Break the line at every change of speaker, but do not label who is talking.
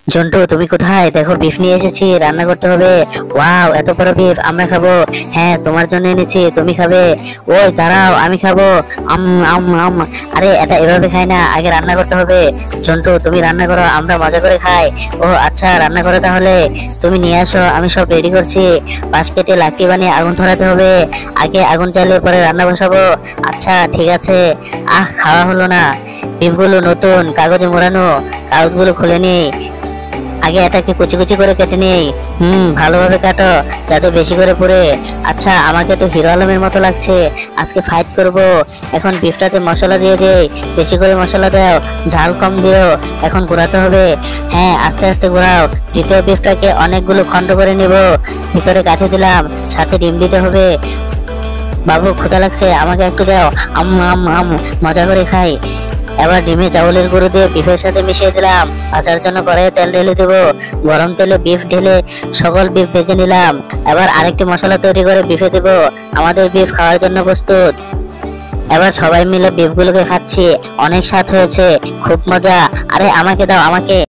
জন্টু, তুমি কোথায়? দেখো, বিফ নিয়ে এসেছি, রান্না করতে হবে। ওয়াও, এত বড় বিফ! আমরা খাবো। হ্যাঁ, তোমার জন্য এনেছি, তুমি খাবে। ওই দাঁড়াও, আমি খাবো। আম আম আম। আরে, এটা এভাবে খাই না, আগে রান্না করতে হবে। জন্টু, তুমি রান্না করো, আমরা মজা করে খাই। ও আচ্ছা, রান্না করো তাহলে। তুমি নিয়ে আসো, আমি সব রেডি করছি। বাঁশ কেটে লাকড়ি বানিয়ে আগুন ধরাতে হবে। আগে আগুন জ্বালিয়ে পরে রান্না বসাবো। আচ্ছা, ঠিক আছে। খাওয়া হলো না। বিফগুলো নতুন, কাগজে মোড়ানো। কাগজগুলো খুলে নিই। আগে এটাকে কুচি কুচি করে কেটে নেই। ভালোভাবে কাটো, যাতে বেশি করে পড়ে। আচ্ছা, আমাকে তো হিরো আলমের মতো লাগছে। আজকে ফাইট করব। এখন বিফটাতে মশলা দিয়ে দেই। বেশি করে মশলা দাও, ঝাল কম দিও। এখন ঘোরাতে হবে। হ্যাঁ, আস্তে আস্তে ঘোরাও। দ্বিতীয় বিফটাকে অনেকগুলো খণ্ড করে নিব। ভিতরে কাঠি দিলাম, সাথে ডিম দিতে হবে। বাবু, ক্ষুধা লাগছে, আমাকে একটু দাও। আম আম আম। মজা করে খাই। এবার ডিমে চাউলের গুঁড়ো দিয়ে বিফের সাথে মিশিয়ে দিলাম। ভাজার জন্য কড়াইয়ে তেল ঢেলে দেবো। গরম তেলে বিফ ঢেলে সকল বিফ ভেজে নিলাম। এবার আরেকটি মশলা তৈরি করে বিফে দেব। আমাদের বিফ খাওয়ার জন্য প্রস্তুত। এবার সবাই মিলে বিফগুলোকে খাচ্ছি। অনেক স্বাদ হয়েছে, খুব মজা। আরে আমাকে দাও, আমাকে।